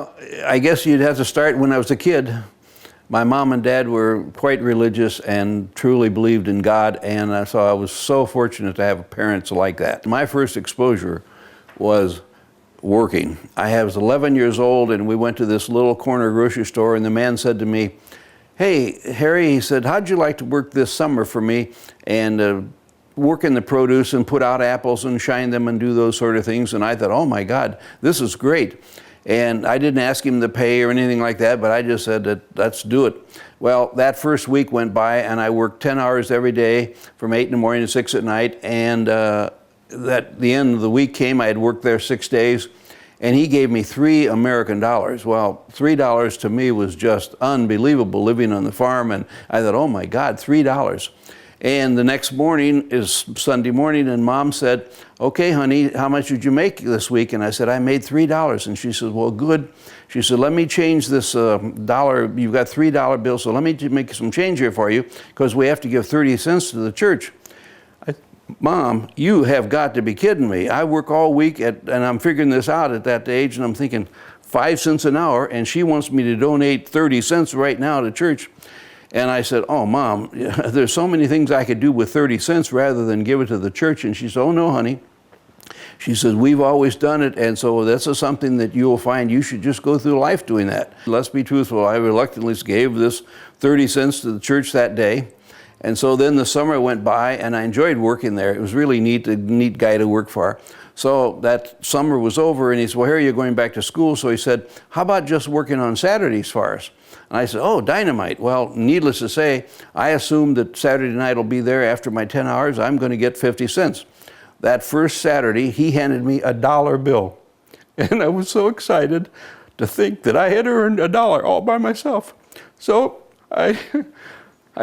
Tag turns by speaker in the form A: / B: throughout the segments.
A: Well, I guess you'd have to start when I was a kid. My mom and dad were quite religious and truly believed in God, and so I was so fortunate to have parents like that. My first exposure was working. I was 11 years old, and we went to this little corner grocery store, and the man said to me, "Hey, Harry," he said, "how'd you like to work this summer for me and work in the produce and put out apples and shine them and do those sort of things?" And I thought, oh my God, this is great. And I didn't ask him to pay or anything like that, but I just said that let's do it. Well, that first week went by, and I worked 10 hours every day from 8 in the morning to 6 at night. And the end of the week came, I had worked there 6 days, and he gave me $3 American. Well, $3 to me was just unbelievable living on the farm. And I thought, oh my God, $3. And the next morning is Sunday morning, and Mom said, "Okay, honey, how much did you make this week?" And I said, "I made $3. And she said, "Well, good." She said, "Let me change this dollar. You've got $3 bill, so let me make some change here for you, because we have to give 30 cents to the church." "Mom, you have got to be kidding me. I work all week, and I'm figuring this out at that age, and I'm thinking 5 cents an hour, and she wants me to donate 30 cents right now to church." And I said, "Oh, Mom, there's so many things I could do with 30 cents rather than give it to the church." And she said, "Oh, no, honey." She says, "We've always done it, and so that's something that you'll find you should just go through life doing that." Let's be truthful. I reluctantly gave this 30 cents to the church that day. And so then the summer went by, and I enjoyed working there. It was really neat, a neat guy to work for. So that summer was over, and he said, "Well, Harry, you're going back to school." So he said, "How about just working on Saturdays for us?" And I said, "Oh, dynamite." Well, needless to say, I assumed that Saturday night will be there after my 10 hours. I'm going to get 50 cents. That first Saturday, he handed me a $1 bill. And I was so excited to think that I had earned $1 all by myself. So I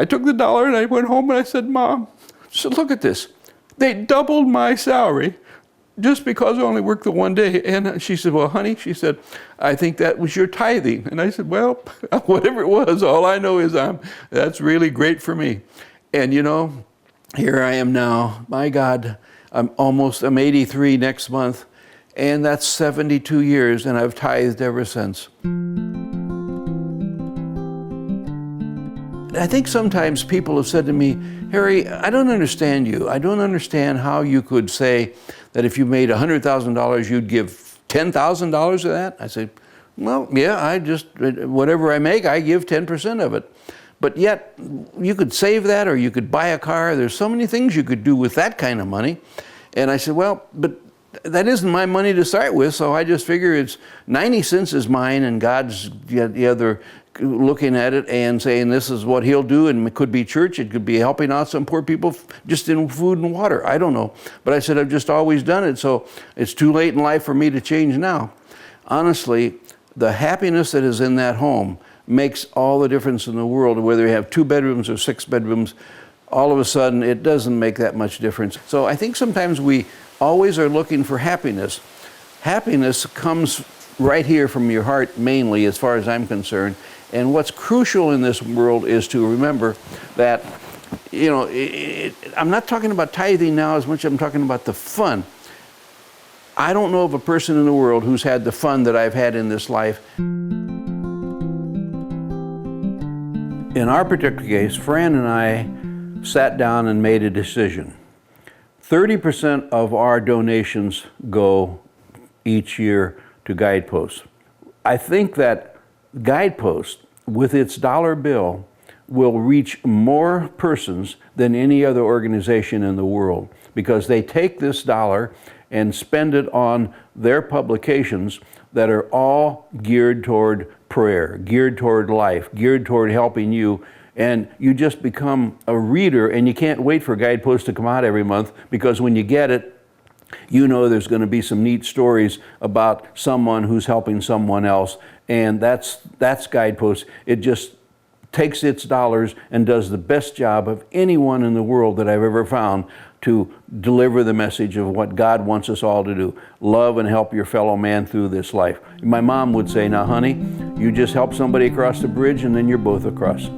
A: took the $1 and I went home and I said, "Mom," I said, "look at this. They doubled my salary just because I only worked the one day." And she said, "Well, honey," she said, "I think that was your tithing." And I said, "Well, whatever it was, all I know is that's really great for me." And you know, here I am now. My God, I'm 83 next month, and that's 72 years, and I've tithed ever since. I think sometimes people have said to me, "Harry, I don't understand you. I don't understand how you could say that if you made $100,000, you'd give $10,000 of that." I say, "Well, yeah, whatever I make, I give 10% of it. But yet, you could save that, or you could buy a car. There's so many things you could do with that kind of money." And I said, "Well, but that isn't my money to start with, so I just figure it's 90 cents is mine, and God's the other, looking at it and saying this is what he'll do, and it could be church, it could be helping out some poor people just in food and water. I don't know." But I said, "I've just always done it, so it's too late in life for me to change now." Honestly, the happiness that is in that home makes all the difference in the world. Whether you have 2 bedrooms or 6 bedrooms, all of a sudden it doesn't make that much difference. So I think sometimes we always are looking for happiness. Happiness comes right here from your heart mainly, as far as I'm concerned. And what's crucial in this world is to remember that, you know, I'm not talking about tithing now as much as I'm talking about the fun. I don't know of a person in the world who's had the fun that I've had in this life. In our particular case, Fran and I sat down and made a decision. 30% of our donations go each year to Guideposts. I think that Guidepost, with its $1 bill, will reach more persons than any other organization in the world, because they take this $1 and spend it on their publications that are all geared toward prayer, geared toward life, geared toward helping you. And you just become a reader, and you can't wait for Guideposts to come out every month, because when you get it, you know there's going to be some neat stories about someone who's helping someone else. And that's Guideposts. It just takes its dollars and does the best job of anyone in the world that I've ever found to deliver the message of what God wants us all to do. Love and help your fellow man through this life. My mom would say, "Now, honey, you just help somebody across the bridge, and then you're both across."